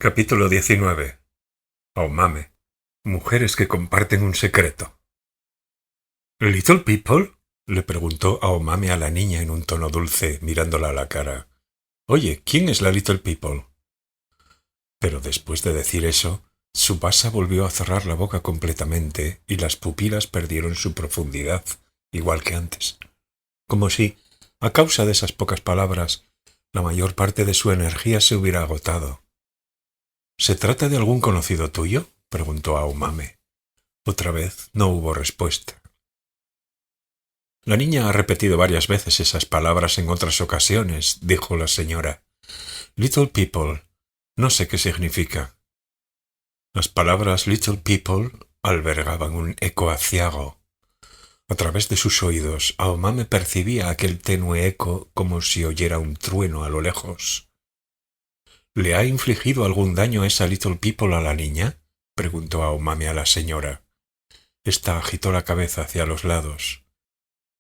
Capítulo 19. Aomame. Mujeres que comparten un secreto. ¿Little People? Le preguntó Aomame a la niña en un tono dulce, mirándola a la cara. Oye, ¿quién es la Little People? Pero después de decir eso, Tsubasa volvió a cerrar la boca completamente y las pupilas perdieron su profundidad, igual que antes. Como si, a causa de esas pocas palabras, la mayor parte de su energía se hubiera agotado. ¿Se trata de algún conocido tuyo? Preguntó Aomame. Otra vez no hubo respuesta. La niña ha repetido varias veces esas palabras en otras ocasiones, dijo la señora. Little People. No sé qué significa. Las palabras Little People albergaban un eco aciago. A través de sus oídos, Aomame percibía aquel tenue eco como si oyera un trueno a lo lejos. ¿Le ha infligido algún daño esa Little People a la niña? Preguntó Aomame a la señora. Esta agitó la cabeza hacia los lados.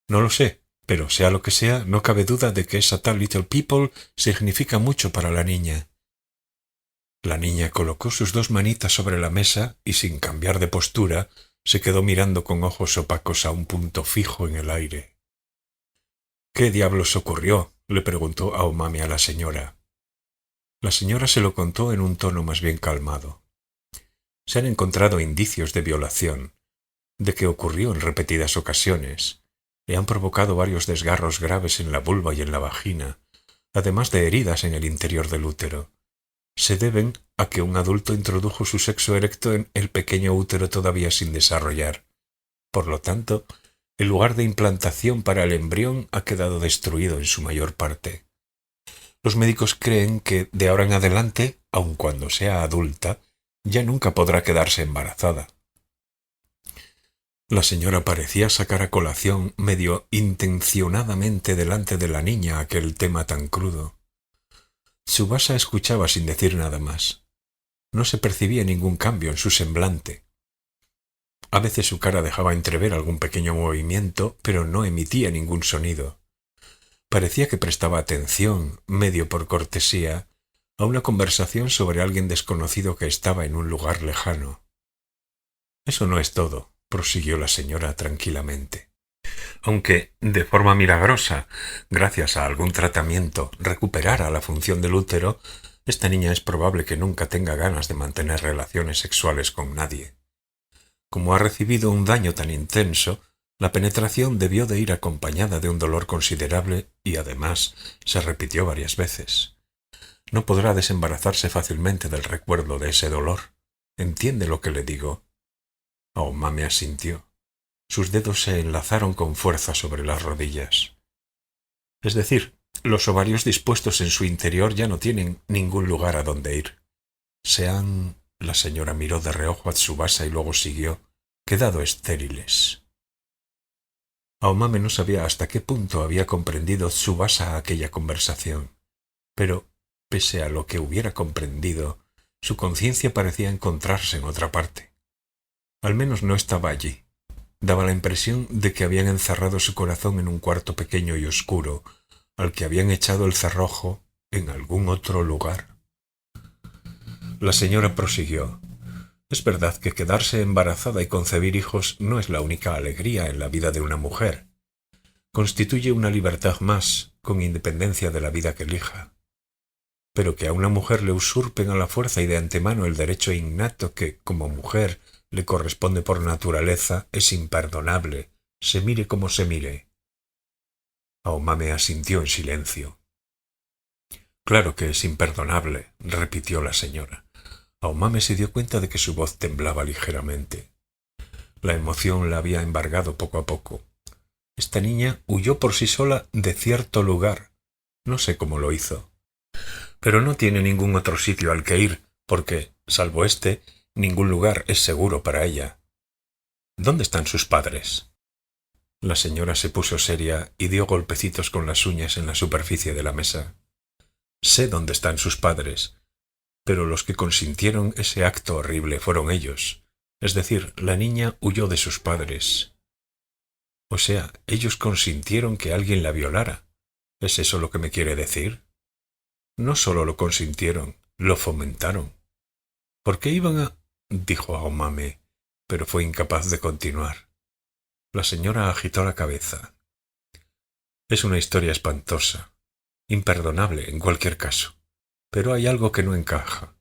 No lo sé, pero sea lo que sea, no cabe duda de que esa tal Little People significa mucho para la niña. La niña colocó sus dos manitas sobre la mesa y, sin cambiar de postura, se quedó mirando con ojos opacos a un punto fijo en el aire. ¿Qué diablos ocurrió? Le preguntó Aomame a la señora. La señora se lo contó en un tono más bien calmado. Se han encontrado indicios de violación, de que ocurrió en repetidas ocasiones. Le han provocado varios desgarros graves en la vulva y en la vagina, además de heridas en el interior del útero. Se deben a que un adulto introdujo su sexo erecto en el pequeño útero todavía sin desarrollar. Por lo tanto, el lugar de implantación para el embrión ha quedado destruido en su mayor parte. Los médicos creen que, de ahora en adelante, aun cuando sea adulta, ya nunca podrá quedarse embarazada. La señora parecía sacar a colación medio intencionadamente delante de la niña aquel tema tan crudo. Tsubasa escuchaba sin decir nada más. No se percibía ningún cambio en su semblante. A veces su cara dejaba entrever algún pequeño movimiento, pero no emitía ningún sonido. Parecía que prestaba atención, medio por cortesía, a una conversación sobre alguien desconocido que estaba en un lugar lejano. Eso no es todo, prosiguió la señora tranquilamente. Aunque, de forma milagrosa, gracias a algún tratamiento, recuperara la función del útero, esta niña es probable que nunca tenga ganas de mantener relaciones sexuales con nadie. Como ha recibido un daño tan intenso, la penetración debió de ir acompañada de un dolor considerable y, además, se repitió varias veces. No podrá desembarazarse fácilmente del recuerdo de ese dolor. ¿Entiende lo que le digo? Aomame asintió. Sus dedos se enlazaron con fuerza sobre las rodillas. Es decir, los ovarios dispuestos en su interior ya no tienen ningún lugar a donde ir. Se han... La señora miró de reojo a Tsubasa y luego siguió. Quedado estériles. Aomame no sabía hasta qué punto había comprendido Tsubasa aquella conversación, pero, pese a lo que hubiera comprendido, su conciencia parecía encontrarse en otra parte. Al menos no estaba allí. Daba la impresión de que habían encerrado su corazón en un cuarto pequeño y oscuro, al que habían echado el cerrojo en algún otro lugar. La señora prosiguió. Es verdad que quedarse embarazada y concebir hijos no es la única alegría en la vida de una mujer. Constituye una libertad más, con independencia de la vida que elija. Pero que a una mujer le usurpen a la fuerza y de antemano el derecho innato que, como mujer, le corresponde por naturaleza, es imperdonable, se mire como se mire. Aomame asintió en silencio. Claro que es imperdonable, repitió la señora. Aomame se dio cuenta de que su voz temblaba ligeramente. La emoción la había embargado poco a poco. Esta niña huyó por sí sola de cierto lugar. No sé cómo lo hizo. Pero no tiene ningún otro sitio al que ir, porque, salvo este, ningún lugar es seguro para ella. ¿Dónde están sus padres? La señora se puso seria y dio golpecitos con las uñas en la superficie de la mesa. Sé dónde están sus padres, pero los que consintieron ese acto horrible fueron ellos. Es decir, la niña huyó de sus padres. O sea, ellos consintieron que alguien la violara. ¿Es eso lo que me quiere decir? No solo lo consintieron, lo fomentaron. ¿Por qué iban a...? dijo Aomame, pero fue incapaz de continuar. La señora agitó la cabeza. Es una historia espantosa, imperdonable en cualquier caso, pero hay algo que no encaja.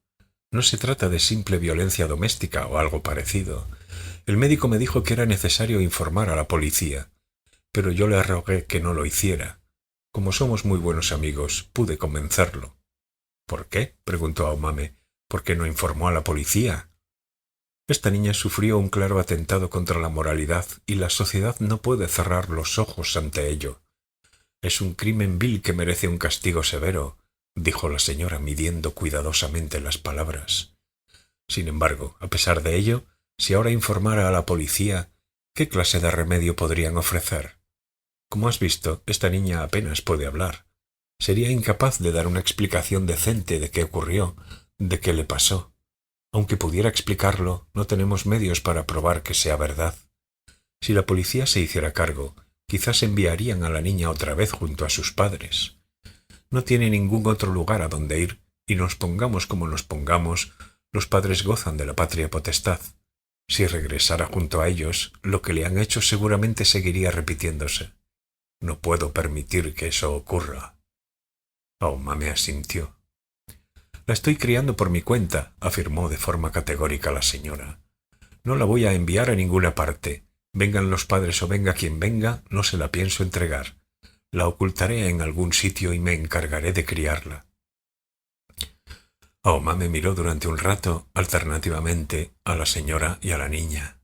No se trata de simple violencia doméstica o algo parecido. El médico me dijo que era necesario informar a la policía, pero yo le rogué que no lo hiciera. Como somos muy buenos amigos, pude convencerlo. ¿Por qué?, preguntó Aomame. ¿Por qué no informó a la policía? Esta niña sufrió un claro atentado contra la moralidad y la sociedad no puede cerrar los ojos ante ello. Es un crimen vil que merece un castigo severo, dijo la señora midiendo cuidadosamente las palabras. Sin embargo, a pesar de ello, si ahora informara a la policía, ¿qué clase de remedio podrían ofrecer? Como has visto, esta niña apenas puede hablar. Sería incapaz de dar una explicación decente de qué ocurrió, de qué le pasó. Aunque pudiera explicarlo, no tenemos medios para probar que sea verdad. Si la policía se hiciera cargo, quizás enviarían a la niña otra vez junto a sus padres. No tiene ningún otro lugar a donde ir, y nos pongamos como nos pongamos, los padres gozan de la patria potestad. Si regresara junto a ellos, lo que le han hecho seguramente seguiría repitiéndose. No puedo permitir que eso ocurra. Aomame asintió. La estoy criando por mi cuenta, afirmó de forma categórica la señora. No la voy a enviar a ninguna parte. Vengan los padres o venga quien venga, no se la pienso entregar. La ocultaré en algún sitio y me encargaré de criarla. Aomame miró durante un rato, alternativamente, a la señora y a la niña.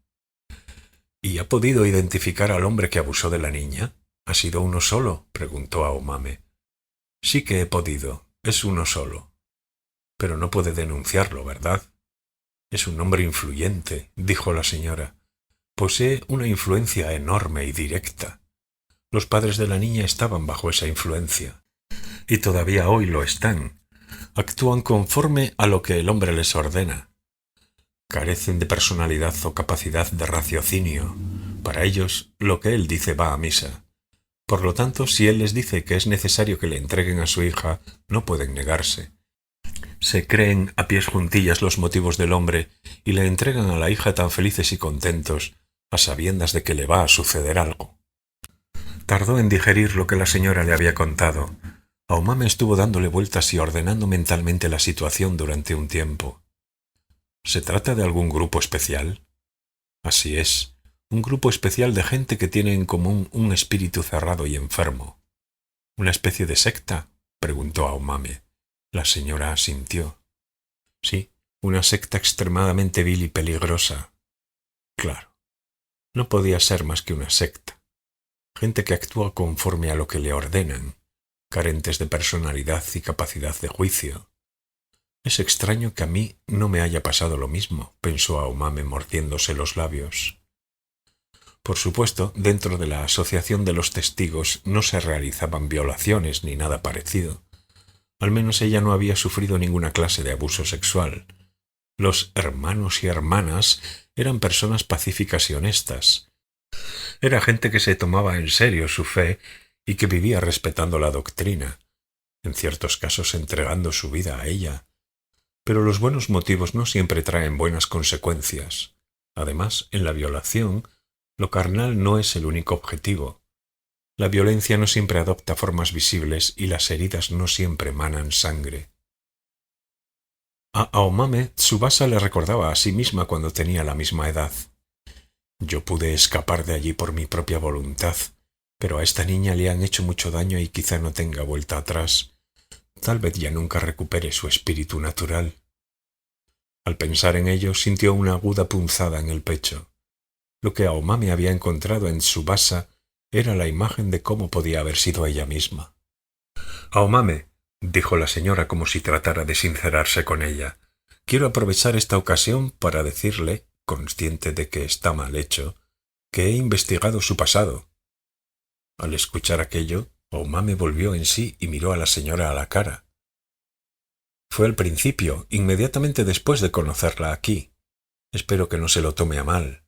¿Y ha podido identificar al hombre que abusó de la niña? ¿Ha sido uno solo?, preguntó Aomame. Sí que he podido. Es uno solo. Pero no puede denunciarlo, ¿verdad? Es un hombre influyente, dijo la señora. Posee una influencia enorme y directa. Los padres de la niña estaban bajo esa influencia. Y todavía hoy lo están. Actúan conforme a lo que el hombre les ordena. Carecen de personalidad o capacidad de raciocinio. Para ellos, lo que él dice va a misa. Por lo tanto, si él les dice que es necesario que le entreguen a su hija, no pueden negarse. Se creen a pies juntillas los motivos del hombre y le entregan a la hija tan felices y contentos, a sabiendas de que le va a suceder algo. Tardó en digerir lo que la señora le había contado. Aomame estuvo dándole vueltas y ordenando mentalmente la situación durante un tiempo. ¿Se trata de algún grupo especial? Así es, un grupo especial de gente que tiene en común un espíritu cerrado y enfermo. ¿Una especie de secta?, preguntó Aomame. La señora asintió. Sí, una secta extremadamente vil y peligrosa. Claro, no podía ser más que una secta. Gente que actúa conforme a lo que le ordenan, carentes de personalidad y capacidad de juicio. Es extraño que a mí no me haya pasado lo mismo, pensó Aomame mordiéndose los labios. Por supuesto, dentro de la asociación de los testigos no se realizaban violaciones ni nada parecido. Al menos ella no había sufrido ninguna clase de abuso sexual. Los hermanos y hermanas eran personas pacíficas y honestas. Era gente que se tomaba en serio su fe y que vivía respetando la doctrina, en ciertos casos entregando su vida a ella. Pero los buenos motivos no siempre traen buenas consecuencias. Además, en la violación, lo carnal no es el único objetivo. La violencia no siempre adopta formas visibles y las heridas no siempre manan sangre. A Aomame, Tsubasa le recordaba a sí misma cuando tenía la misma edad. Yo pude escapar de allí por mi propia voluntad, pero a esta niña le han hecho mucho daño y quizá no tenga vuelta atrás. Tal vez ya nunca recupere su espíritu natural. Al pensar en ello, sintió una aguda punzada en el pecho. Lo que Aomame había encontrado en Tsubasa era la imagen de cómo podía haber sido ella misma. Aomame, dijo la señora como si tratara de sincerarse con ella, quiero aprovechar esta ocasión para decirle, consciente de que está mal hecho, que he investigado su pasado. Al escuchar aquello, Aomame volvió en sí y miró a la señora a la cara. Fue al principio, inmediatamente después de conocerla aquí. Espero que no se lo tome a mal.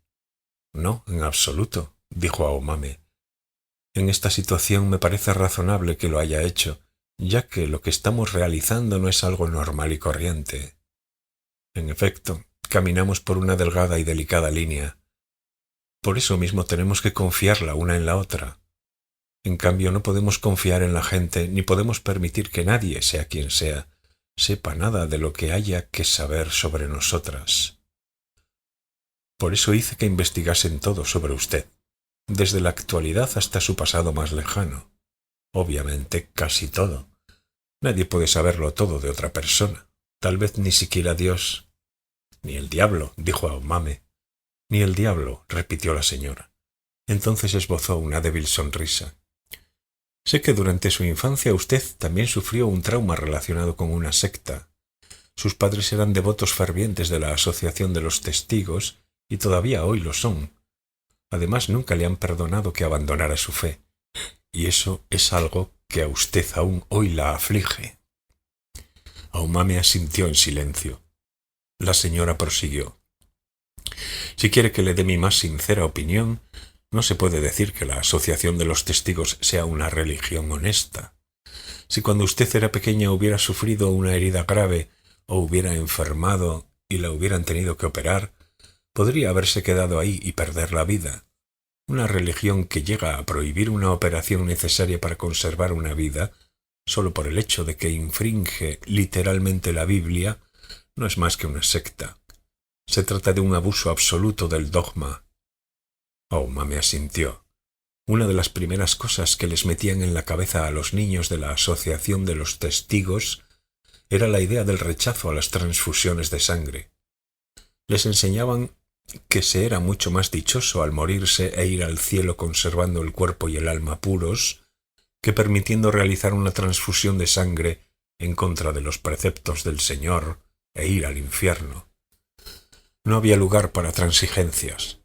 No, en absoluto, dijo Aomame. En esta situación me parece razonable que lo haya hecho, ya que lo que estamos realizando no es algo normal y corriente. En efecto, caminamos por una delgada y delicada línea. Por eso mismo tenemos que confiar la una en la otra. En cambio, no podemos confiar en la gente ni podemos permitir que nadie, sea quien sea, sepa nada de lo que haya que saber sobre nosotras. Por eso hice que investigasen todo sobre usted, desde la actualidad hasta su pasado más lejano. Obviamente, casi todo. Nadie puede saberlo todo de otra persona. Tal vez ni siquiera Dios. Ni el diablo, dijo Aumame. Ni el diablo, repitió la señora. Entonces esbozó una débil sonrisa. Sé que durante su infancia usted también sufrió un trauma relacionado con una secta. Sus padres eran devotos fervientes de la Asociación de los Testigos y todavía hoy lo son. Además, nunca le han perdonado que abandonara su fe. Y eso es algo que a usted aún hoy la aflige. Aumame asintió en silencio. La señora prosiguió. Si quiere que le dé mi más sincera opinión, no se puede decir que la Asociación de los Testigos sea una religión honesta. Si cuando usted era pequeña hubiera sufrido una herida grave o hubiera enfermado y la hubieran tenido que operar, podría haberse quedado ahí y perder la vida. Una religión que llega a prohibir una operación necesaria para conservar una vida, solo por el hecho de que infringe literalmente la Biblia, no es más que una secta. Se trata de un abuso absoluto del dogma. Aumame asintió. Una de las primeras cosas que les metían en la cabeza a los niños de la Asociación de los Testigos era la idea del rechazo a las transfusiones de sangre. Les enseñaban que se era mucho más dichoso al morirse e ir al cielo conservando el cuerpo y el alma puros, que permitiendo realizar una transfusión de sangre en contra de los preceptos del Señor e ir al infierno. No había lugar para transigencias.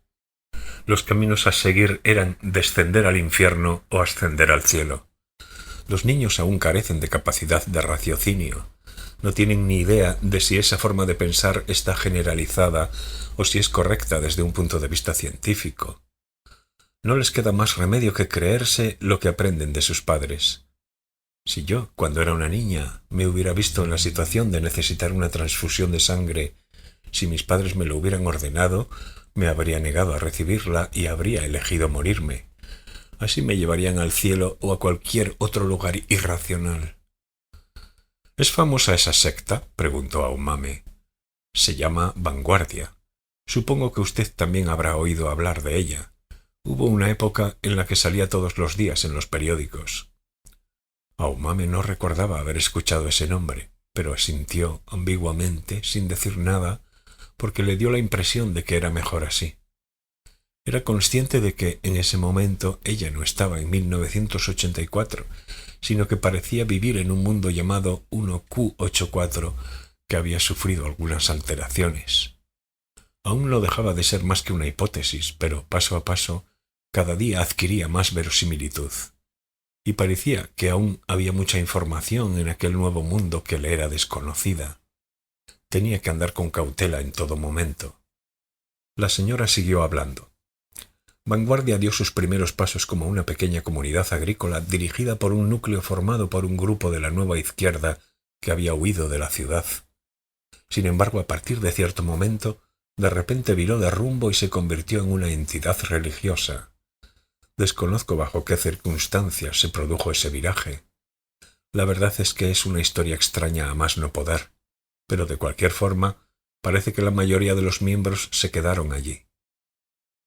Los caminos a seguir eran descender al infierno o ascender al cielo. Los niños aún carecen de capacidad de raciocinio. No tienen ni idea de si esa forma de pensar está generalizada o si es correcta desde un punto de vista científico. No les queda más remedio que creerse lo que aprenden de sus padres. Si yo, cuando era una niña, me hubiera visto en la situación de necesitar una transfusión de sangre, si mis padres me lo hubieran ordenado, me habría negado a recibirla y habría elegido morirme. Así me llevarían al cielo o a cualquier otro lugar irracional. ¿Es famosa esa secta?, preguntó Aumame. Se llama Vanguardia. Supongo que usted también habrá oído hablar de ella. Hubo una época en la que salía todos los días en los periódicos. Aumame no recordaba haber escuchado ese nombre, pero asintió ambiguamente, sin decir nada, porque le dio la impresión de que era mejor así. Era consciente de que en ese momento ella no estaba en 1984, sino que parecía vivir en un mundo llamado 1Q84, que había sufrido algunas alteraciones. Aún no dejaba de ser más que una hipótesis, pero paso a paso, cada día adquiría más verosimilitud. Y parecía que aún había mucha información en aquel nuevo mundo que le era desconocida. Tenía que andar con cautela en todo momento. La señora siguió hablando. Vanguardia dio sus primeros pasos como una pequeña comunidad agrícola dirigida por un núcleo formado por un grupo de la nueva izquierda que había huido de la ciudad. Sin embargo, a partir de cierto momento, de repente viró de rumbo y se convirtió en una entidad religiosa. Desconozco bajo qué circunstancias se produjo ese viraje. La verdad es que es una historia extraña a más no poder, pero de cualquier forma, parece que la mayoría de los miembros se quedaron allí.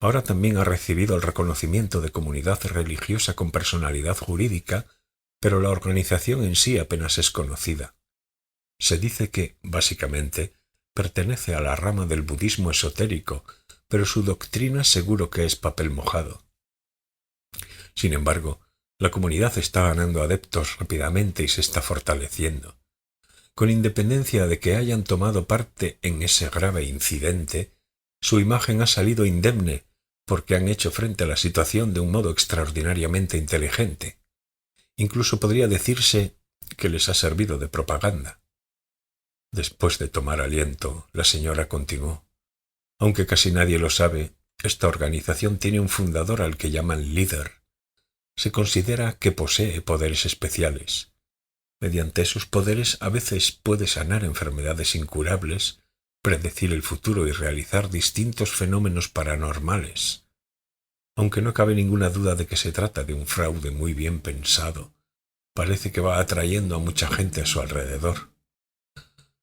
Ahora también ha recibido el reconocimiento de comunidad religiosa con personalidad jurídica, pero la organización en sí apenas es conocida. Se dice que, básicamente, pertenece a la rama del budismo esotérico, pero su doctrina seguro que es papel mojado. Sin embargo, la comunidad está ganando adeptos rápidamente y se está fortaleciendo. Con independencia de que hayan tomado parte en ese grave incidente, su imagen ha salido indemne porque han hecho frente a la situación de un modo extraordinariamente inteligente. Incluso podría decirse que les ha servido de propaganda. Después de tomar aliento, la señora continuó. Aunque casi nadie lo sabe, esta organización tiene un fundador al que llaman líder. Se considera que posee poderes especiales. Mediante esos poderes a veces puede sanar enfermedades incurables, predecir el futuro y realizar distintos fenómenos paranormales, aunque no cabe ninguna duda de que se trata de un fraude muy bien pensado. Parece que va atrayendo a mucha gente a su alrededor.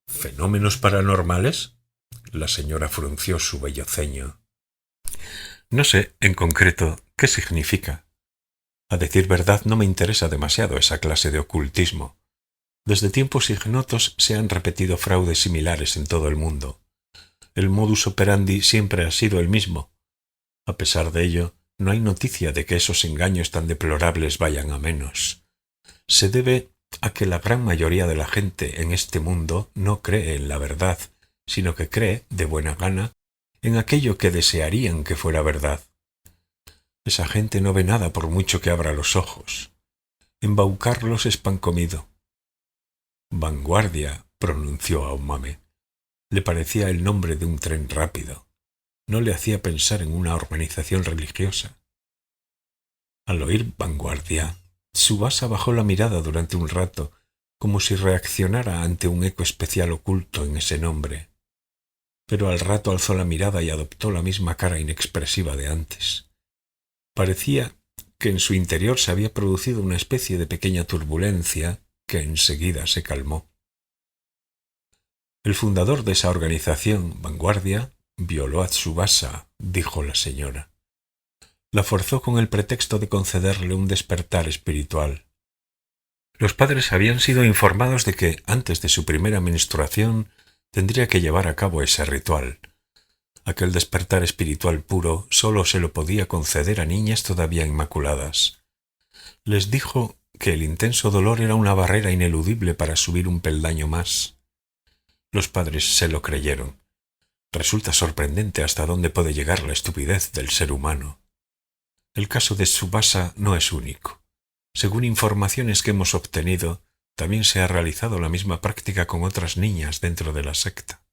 ¿Fenómenos paranormales? La señora frunció su bello ceño. No sé, en concreto, qué significa. A decir verdad, no me interesa demasiado esa clase de ocultismo. Desde tiempos ignotos se han repetido fraudes similares en todo el mundo. El modus operandi siempre ha sido el mismo. A pesar de ello, no hay noticia de que esos engaños tan deplorables vayan a menos. Se debe a que la gran mayoría de la gente en este mundo no cree en la verdad, sino que cree, de buena gana, en aquello que desearían que fuera verdad. Esa gente no ve nada por mucho que abra los ojos. Embaucarlos es pan comido. Vanguardia, pronunció Aumame. Le parecía el nombre de un tren rápido. No le hacía pensar en una organización religiosa. Al oír Vanguardia, Tsubasa bajó la mirada durante un rato, como si reaccionara ante un eco especial oculto en ese nombre. Pero al rato alzó la mirada y adoptó la misma cara inexpresiva de antes. Parecía que en su interior se había producido una especie de pequeña turbulencia que enseguida se calmó. El fundador de esa organización, Vanguardia, violó a Tsubasa, dijo la señora. La forzó con el pretexto de concederle un despertar espiritual. Los padres habían sido informados de que, antes de su primera menstruación, tendría que llevar a cabo ese ritual. Aquel despertar espiritual puro solo se lo podía conceder a niñas todavía inmaculadas. Les dijo que el intenso dolor era una barrera ineludible para subir un peldaño más. Los padres se lo creyeron. Resulta sorprendente hasta dónde puede llegar la estupidez del ser humano. El caso de Tsubasa no es único. Según informaciones que hemos obtenido, también se ha realizado la misma práctica con otras niñas dentro de la secta.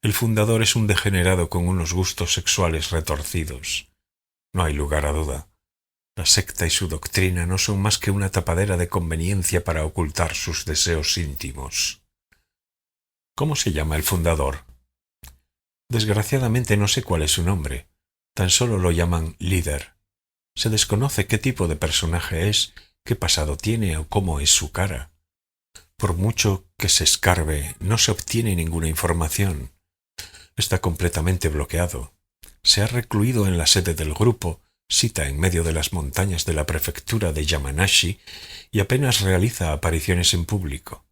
El fundador es un degenerado con unos gustos sexuales retorcidos. No hay lugar a duda. La secta y su doctrina no son más que una tapadera de conveniencia para ocultar sus deseos íntimos. ¿Cómo se llama el fundador? Desgraciadamente no sé cuál es su nombre. Tan solo lo llaman líder. Se desconoce qué tipo de personaje es, qué pasado tiene o cómo es su cara. Por mucho que se escarbe, no se obtiene ninguna información. Está completamente bloqueado. Se ha recluido en la sede del grupo, sita en medio de las montañas de la prefectura de Yamanashi, y apenas realiza apariciones en público.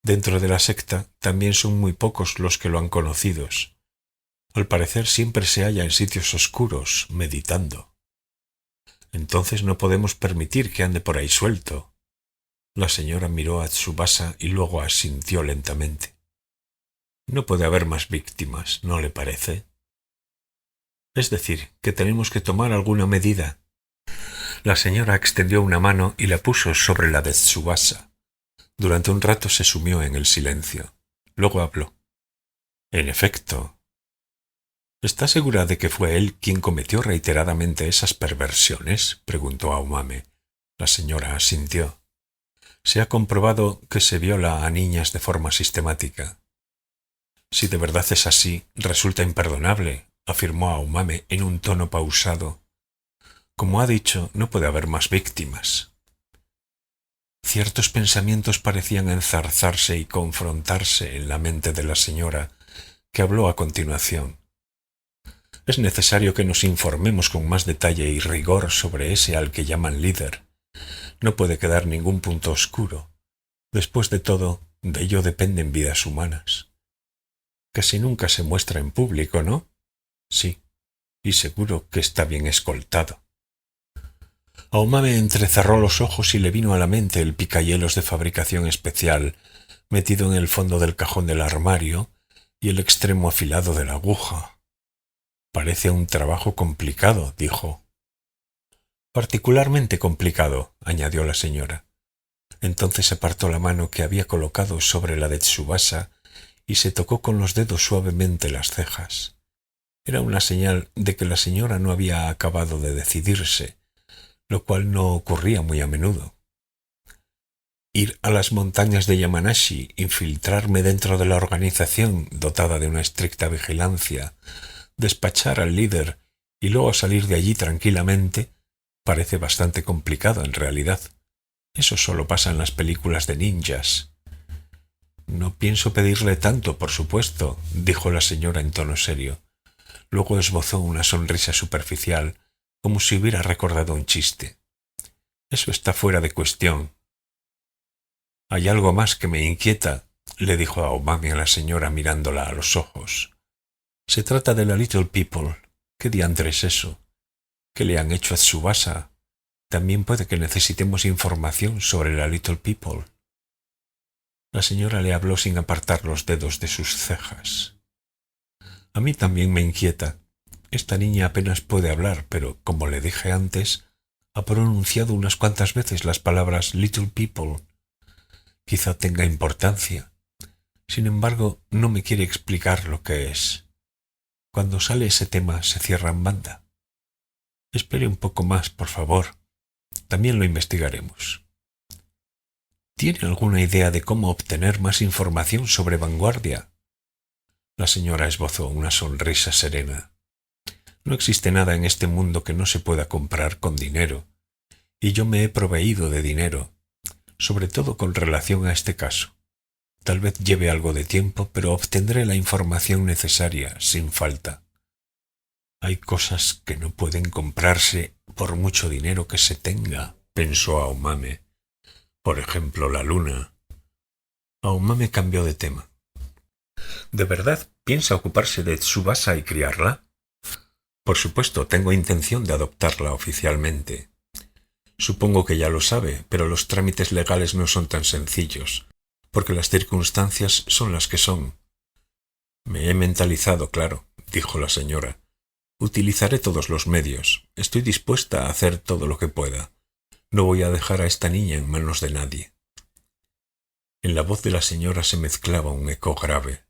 Dentro de la secta también son muy pocos los que lo han conocido. Al parecer siempre se halla en sitios oscuros, meditando. Entonces no podemos permitir que ande por ahí suelto. La señora miró a Tsubasa y luego asintió lentamente. No puede haber más víctimas, ¿no le parece? Es decir, que tenemos que tomar alguna medida. La señora extendió una mano y la puso sobre la de Tsubasa. Durante un rato se sumió en el silencio. Luego habló. En efecto. ¿Está segura de que fue él quien cometió reiteradamente esas perversiones? Preguntó Aumame. La señora asintió. Se ha comprobado que se viola a niñas de forma sistemática. Si de verdad es así, resulta imperdonable, afirmó Aumame en un tono pausado. Como ha dicho, no puede haber más víctimas. Ciertos pensamientos parecían enzarzarse y confrontarse en la mente de la señora, que habló a continuación. Es necesario que nos informemos con más detalle y rigor sobre ese al que llaman líder. No puede quedar ningún punto oscuro. Después de todo, de ello dependen vidas humanas. Casi nunca se muestra en público, ¿no? Sí, y seguro que está bien escoltado. Aumame entrecerró los ojos y le vino a la mente el picahielos de fabricación especial, metido en el fondo del cajón del armario, y el extremo afilado de la aguja. Parece un trabajo complicado, dijo. Particularmente complicado, añadió la señora. Entonces apartó la mano que había colocado sobre la de Tsubasa y se tocó con los dedos suavemente las cejas. Era una señal de que la señora no había acabado de decidirse, lo cual no ocurría muy a menudo. ir a las montañas de Yamanashi, infiltrarme dentro de la organización dotada de una estricta vigilancia, despachar al líder y luego salir de allí tranquilamente, parece bastante complicado en realidad. Eso solo pasa en las películas de ninjas. No pienso pedirle tanto, por supuesto, dijo la señora en tono serio. Luego esbozó una sonrisa superficial, como si hubiera recordado un chiste. Eso está fuera de cuestión. Hay algo más que me inquieta, le dijo Aomame a la señora mirándola a los ojos. Se trata de la Little People. ¿Qué diantre es eso? ¿Qué le han hecho a Tsubasa? También puede que necesitemos información sobre la Little People. La señora le habló sin apartar los dedos de sus cejas. A mí también me inquieta. Esta niña apenas puede hablar, pero, como le dije antes, ha pronunciado unas cuantas veces las palabras Little People. Quizá tenga importancia. Sin embargo, no me quiere explicar lo que es. Cuando sale ese tema se cierra en banda. Espere un poco más, por favor. También lo investigaremos. ¿Tiene alguna idea de cómo obtener más información sobre Vanguardia? La señora esbozó una sonrisa serena. No existe nada en este mundo que no se pueda comprar con dinero, y yo me he proveído de dinero, sobre todo con relación a este caso. Tal vez lleve algo de tiempo, pero obtendré la información necesaria, sin falta. Hay cosas que no pueden comprarse por mucho dinero que se tenga, pensó Aomame. Por ejemplo, la luna. Aomame cambió de tema. ¿De verdad piensa ocuparse de Tsubasa y criarla? Por supuesto, tengo intención de adoptarla oficialmente. Supongo que ya lo sabe, pero los trámites legales no son tan sencillos, porque las circunstancias son las que son. Me he mentalizado, claro, dijo la señora. Utilizaré todos los medios. Estoy dispuesta a hacer todo lo que pueda. No voy a dejar a esta niña en manos de nadie. En la voz de la señora se mezclaba un eco grave.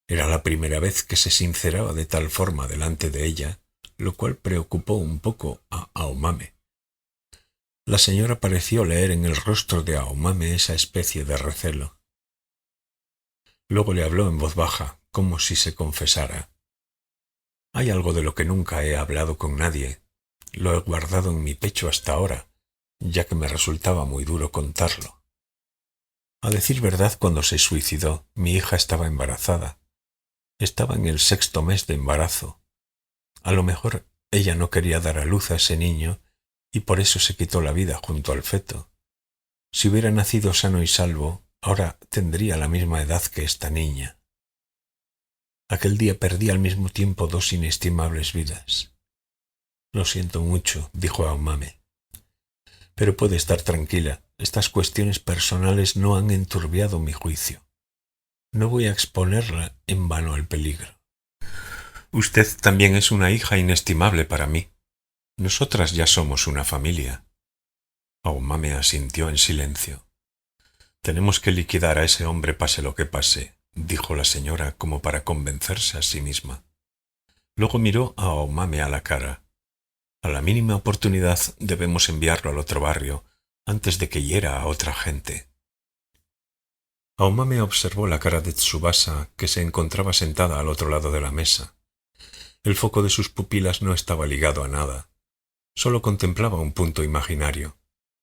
Era la primera vez que se sinceraba de tal forma delante de ella, lo cual preocupó un poco a Aomame. La señora pareció leer en el rostro de Aomame esa especie de recelo. Luego le habló en voz baja, como si se confesara. Hay algo de lo que nunca he hablado con nadie. Lo he guardado en mi pecho hasta ahora, ya que me resultaba muy duro contarlo. A decir verdad, cuando se suicidó, mi hija estaba embarazada. Estaba en el 6º mes de embarazo. A lo mejor ella no quería dar a luz a ese niño y por eso se quitó la vida junto al feto. Si hubiera nacido sano y salvo, ahora tendría la misma edad que esta niña. Aquel día perdí al mismo tiempo 2 inestimables vidas. Lo siento mucho, dijo Aomame. Pero puede estar tranquila, estas cuestiones personales no han enturbiado mi juicio. No voy a exponerla en vano al peligro. Usted también es una hija inestimable para mí. Nosotras ya somos una familia. Aomame asintió en silencio. Tenemos que liquidar a ese hombre pase lo que pase, dijo la señora como para convencerse a sí misma. Luego miró a Aomame a la cara. A la mínima oportunidad debemos enviarlo al otro barrio antes de que hiera a otra gente. Aomame observó la cara de Tsubasa, que se encontraba sentada al otro lado de la mesa. El foco de sus pupilas no estaba ligado a nada. Solo contemplaba un punto imaginario.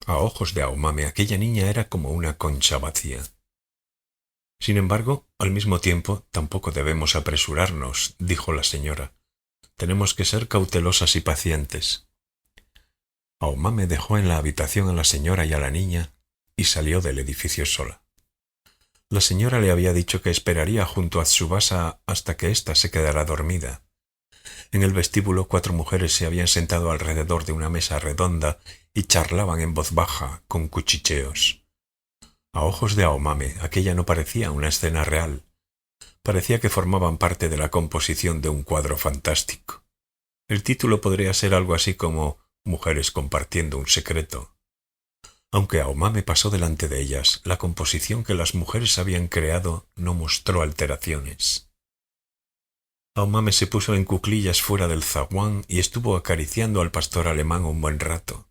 A ojos de Aomame, aquella niña era como una concha vacía. Sin embargo, al mismo tiempo, tampoco debemos apresurarnos, dijo la señora. Tenemos que ser cautelosas y pacientes. Aomame dejó en la habitación a la señora y a la niña y salió del edificio sola. La señora le había dicho que esperaría junto a Tsubasa hasta que ésta se quedara dormida. En el vestíbulo 4 mujeres se habían sentado alrededor de una mesa redonda y charlaban en voz baja, con cuchicheos. A ojos de Aomame, aquella no parecía una escena real. Parecía que formaban parte de la composición de un cuadro fantástico. El título podría ser algo así como Mujeres compartiendo un secreto. Aunque Aomame pasó delante de ellas, la composición que las mujeres habían creado no mostró alteraciones. Aomame se puso en cuclillas fuera del zaguán y estuvo acariciando al pastor alemán un buen rato.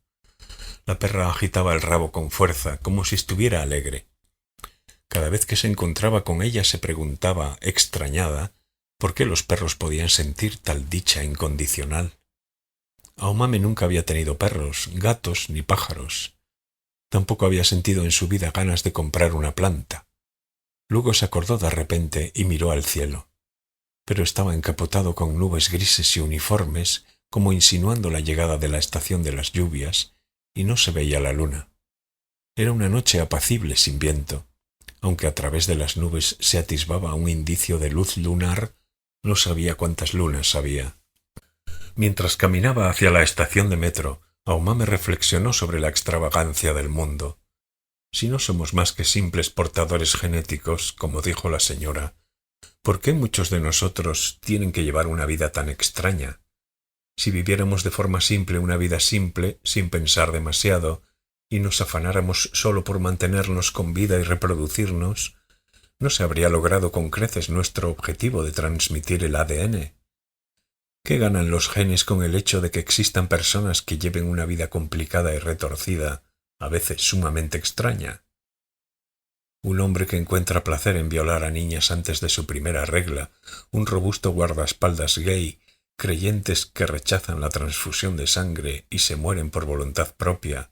La perra agitaba el rabo con fuerza, como si estuviera alegre. Cada vez que se encontraba con ella se preguntaba, extrañada, por qué los perros podían sentir tal dicha incondicional. Aomame nunca había tenido perros, gatos ni pájaros. Tampoco había sentido en su vida ganas de comprar una planta. Luego se acordó de repente y miró al cielo. Pero estaba encapotado con nubes grises y uniformes, como insinuando la llegada de la estación de las lluvias, y no se veía la luna. Era una noche apacible sin viento, aunque a través de las nubes se atisbaba un indicio de luz lunar, no sabía cuántas lunas había. Mientras caminaba hacia la estación de metro, Aomame reflexionó sobre la extravagancia del mundo. Si no somos más que simples portadores genéticos, como dijo la señora, ¿por qué muchos de nosotros tienen que llevar una vida tan extraña? Si viviéramos de forma simple una vida simple, sin pensar demasiado, y nos afanáramos solo por mantenernos con vida y reproducirnos, no se habría logrado con creces nuestro objetivo de transmitir el ADN. ¿Qué ganan los genes con el hecho de que existan personas que lleven una vida complicada y retorcida, a veces sumamente extraña? Un hombre que encuentra placer en violar a niñas antes de su primera regla, un robusto guardaespaldas gay, creyentes que rechazan la transfusión de sangre y se mueren por voluntad propia,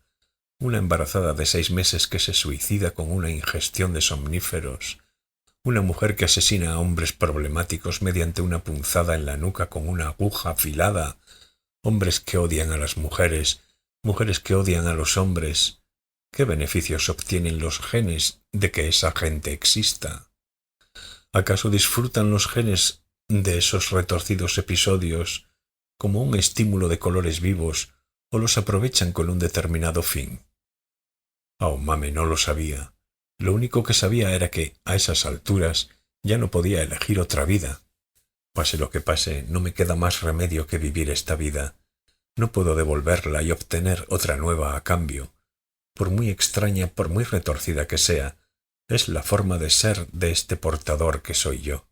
una embarazada de 6 meses que se suicida con una ingestión de somníferos, una mujer que asesina a hombres problemáticos mediante una punzada en la nuca con una aguja afilada, hombres que odian a las mujeres, mujeres que odian a los hombres. ¿Qué beneficios obtienen los genes de que esa gente exista? ¿Acaso disfrutan los genes de esos retorcidos episodios como un estímulo de colores vivos o los aprovechan con un determinado fin? Aomame no lo sabía. Lo único que sabía era que, a esas alturas, ya no podía elegir otra vida. Pase lo que pase, no me queda más remedio que vivir esta vida. No puedo devolverla y obtener otra nueva a cambio. Por muy extraña, por muy retorcida que sea, es la forma de ser de este portador que soy yo.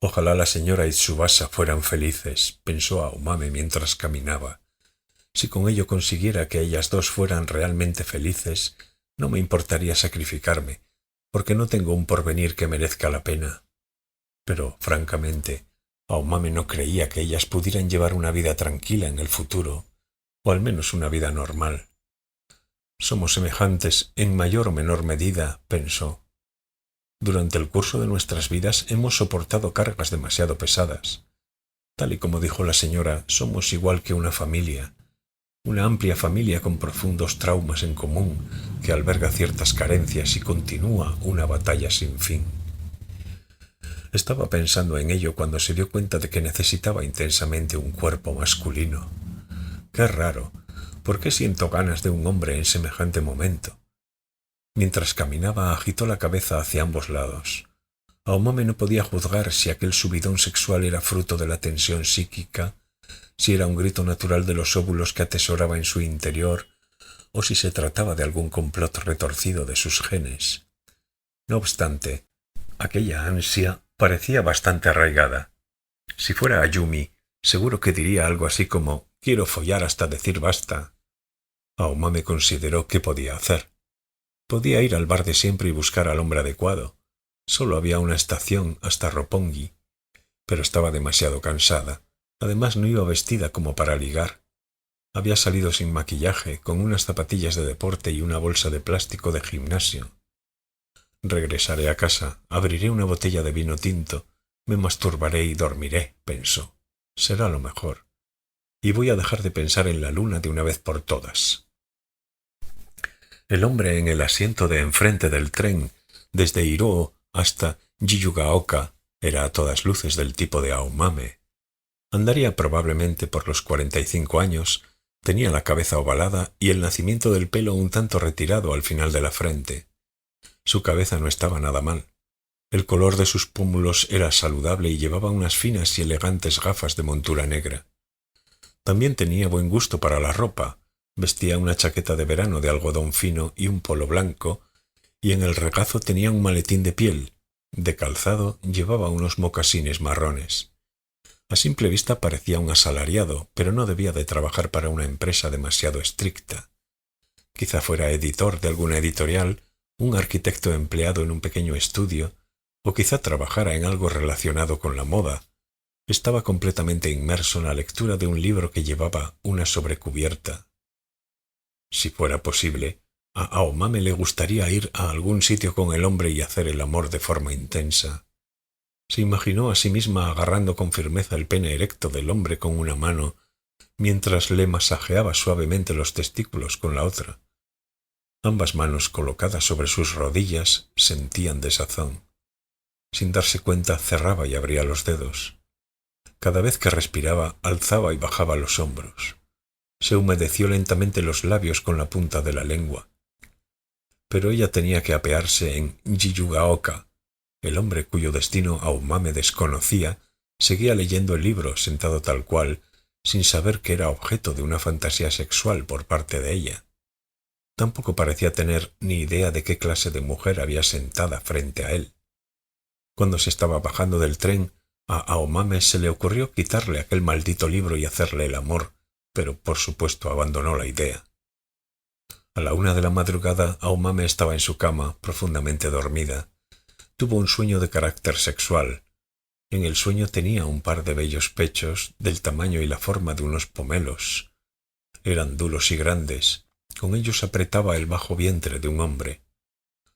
Ojalá la señora y Tsubasa fueran felices, pensó Aomame mientras caminaba. Si con ello consiguiera que ellas dos fueran realmente felices, no me importaría sacrificarme, porque no tengo un porvenir que merezca la pena. Pero, francamente, Aomame no creía que ellas pudieran llevar una vida tranquila en el futuro, o al menos una vida normal. Somos semejantes en mayor o menor medida, pensó. Durante el curso de nuestras vidas hemos soportado cargas demasiado pesadas. Tal y como dijo la señora, somos igual que una familia, una amplia familia con profundos traumas en común que alberga ciertas carencias y continúa una batalla sin fin. Estaba pensando en ello cuando se dio cuenta de que necesitaba intensamente un cuerpo masculino. ¡Qué raro! ¿Por qué siento ganas de un hombre en semejante momento? Mientras caminaba agitó la cabeza hacia ambos lados. Aomame no podía juzgar si aquel subidón sexual era fruto de la tensión psíquica, si era un grito natural de los óvulos que atesoraba en su interior, o si se trataba de algún complot retorcido de sus genes. No obstante, aquella ansia parecía bastante arraigada. Si fuera Ayumi, seguro que diría algo así como «quiero follar hasta decir basta». Aomame consideró qué podía hacer. Podía ir al bar de siempre y buscar al hombre adecuado. Solo había una estación hasta Roppongi, pero estaba demasiado cansada. Además no iba vestida como para ligar. Había salido sin maquillaje, con unas zapatillas de deporte y una bolsa de plástico de gimnasio. Regresaré a casa, abriré una botella de vino tinto, me masturbaré y dormiré, pensó. Será lo mejor. Y voy a dejar de pensar en la luna de una vez por todas. El hombre en el asiento de enfrente del tren, desde Hiroo hasta Jiyugaoka, era a todas luces del tipo de Aomame. Andaría probablemente por los 45 años, tenía la cabeza ovalada y el nacimiento del pelo un tanto retirado al final de la frente. Su cabeza no estaba nada mal. El color de sus pómulos era saludable y llevaba unas finas y elegantes gafas de montura negra. También tenía buen gusto para la ropa. Vestía una chaqueta de verano de algodón fino y un polo blanco, y en el regazo tenía un maletín de piel. De calzado llevaba unos mocasines marrones. A simple vista parecía un asalariado, pero no debía de trabajar para una empresa demasiado estricta. Quizá fuera editor de alguna editorial, un arquitecto empleado en un pequeño estudio, o quizá trabajara en algo relacionado con la moda. Estaba completamente inmerso en la lectura de un libro que llevaba una sobrecubierta. Si fuera posible, a Aomame le gustaría ir a algún sitio con el hombre y hacer el amor de forma intensa. Se imaginó a sí misma agarrando con firmeza el pene erecto del hombre con una mano, mientras le masajeaba suavemente los testículos con la otra. Ambas manos colocadas sobre sus rodillas sentían desazón. Sin darse cuenta, cerraba y abría los dedos. Cada vez que respiraba, alzaba y bajaba los hombros. Se humedeció lentamente los labios con la punta de la lengua. Pero ella tenía que apearse en Jiyugaoka. El hombre cuyo destino Aomame desconocía seguía leyendo el libro sentado tal cual, sin saber que era objeto de una fantasía sexual por parte de ella. Tampoco parecía tener ni idea de qué clase de mujer había sentada frente a él. Cuando se estaba bajando del tren, a Aomame se le ocurrió quitarle aquel maldito libro y hacerle el amor, pero por supuesto abandonó la idea. A la 1 de la madrugada, Aomame estaba en su cama, profundamente dormida. Tuvo un sueño de carácter sexual. En el sueño tenía un par de bellos pechos, del tamaño y la forma de unos pomelos. Eran duros y grandes. Con ellos apretaba el bajo vientre de un hombre.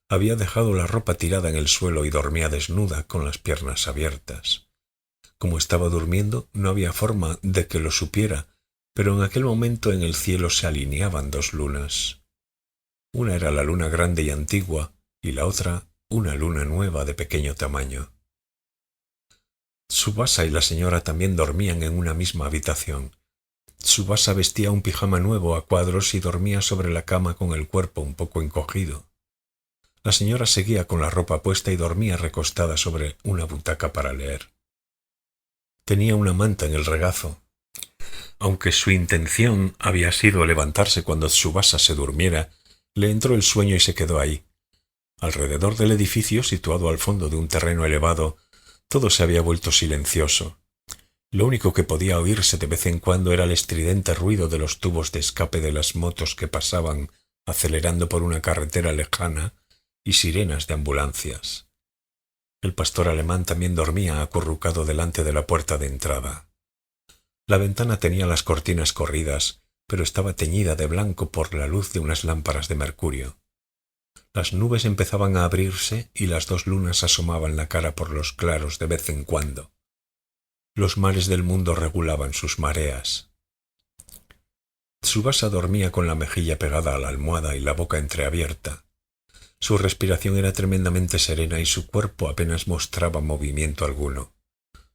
Había dejado la ropa tirada en el suelo y dormía desnuda, con las piernas abiertas. Como estaba durmiendo, no había forma de que lo supiera, pero en aquel momento en el cielo se alineaban dos lunas. Una era la luna grande y antigua, y la otra una luna nueva de pequeño tamaño. Tsubasa y la señora también dormían en una misma habitación. Tsubasa vestía un pijama nuevo a cuadros y dormía sobre la cama con el cuerpo un poco encogido. La señora seguía con la ropa puesta y dormía recostada sobre una butaca para leer. Tenía una manta en el regazo. Aunque su intención había sido levantarse cuando Tsubasa se durmiera, le entró el sueño y se quedó ahí. Alrededor del edificio, situado al fondo de un terreno elevado, todo se había vuelto silencioso. Lo único que podía oírse de vez en cuando era el estridente ruido de los tubos de escape de las motos que pasaban acelerando por una carretera lejana y sirenas de ambulancias. El pastor alemán también dormía acurrucado delante de la puerta de entrada. La ventana tenía las cortinas corridas, pero estaba teñida de blanco por la luz de unas lámparas de mercurio. Las nubes empezaban a abrirse y las dos lunas asomaban la cara por los claros de vez en cuando. Los mares del mundo regulaban sus mareas. Tsubasa dormía con la mejilla pegada a la almohada y la boca entreabierta. Su respiración era tremendamente serena y su cuerpo apenas mostraba movimiento alguno.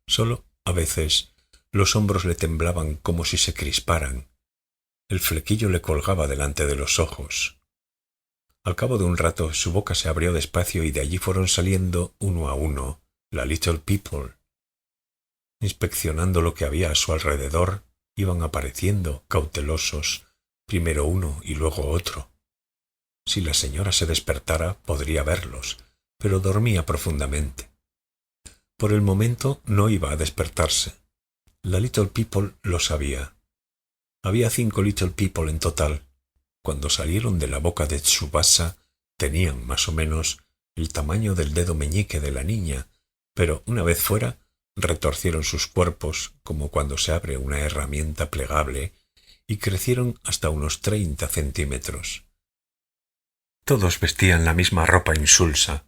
Solo, a veces, los hombros le temblaban como si se crisparan. El flequillo le colgaba delante de los ojos. Al cabo de un rato su boca se abrió despacio y de allí fueron saliendo, uno a uno, la Little People. Inspeccionando lo que había a su alrededor, iban apareciendo, cautelosos, primero uno y luego otro. Si la señora se despertara, podría verlos, pero dormía profundamente. Por el momento no iba a despertarse. La Little People lo sabía. Había 5 Little People en total. Cuando salieron de la boca de Tsubasa, tenían más o menos el tamaño del dedo meñique de la niña, pero una vez fuera, retorcieron sus cuerpos como cuando se abre una herramienta plegable y crecieron hasta unos 30 centímetros. Todos vestían la misma ropa insulsa.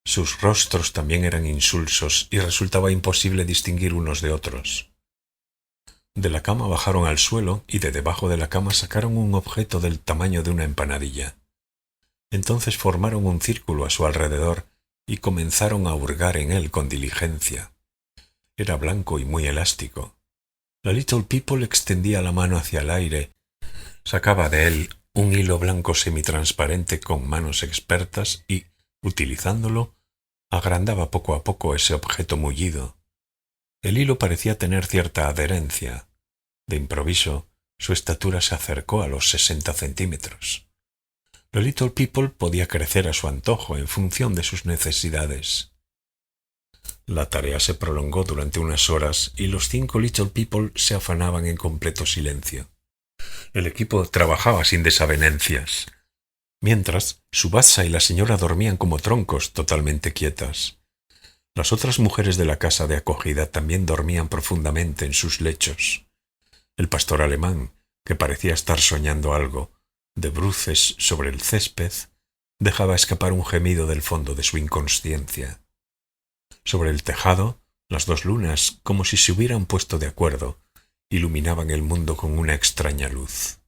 Sus rostros también eran insulsos y resultaba imposible distinguir unos de otros. De la cama bajaron al suelo y de debajo de la cama sacaron un objeto del tamaño de una empanadilla. Entonces formaron un círculo a su alrededor y comenzaron a hurgar en él con diligencia. Era blanco y muy elástico. La Little People extendía la mano hacia el aire, sacaba de él un hilo blanco semitransparente con manos expertas y, utilizándolo, agrandaba poco a poco ese objeto mullido. El hilo parecía tener cierta adherencia. De improviso, su estatura se acercó a los 60 centímetros. La Little People podía crecer a su antojo en función de sus necesidades. La tarea se prolongó durante unas horas y los 5 Little People se afanaban en completo silencio. El equipo trabajaba sin desavenencias. Mientras, Subasa y la señora dormían como troncos, totalmente quietas. Las otras mujeres de la casa de acogida también dormían profundamente en sus lechos. El pastor alemán, que parecía estar soñando algo, de bruces sobre el césped, dejaba escapar un gemido del fondo de su inconsciencia. Sobre el tejado, las 2 lunas, como si se hubieran puesto de acuerdo, iluminaban el mundo con una extraña luz.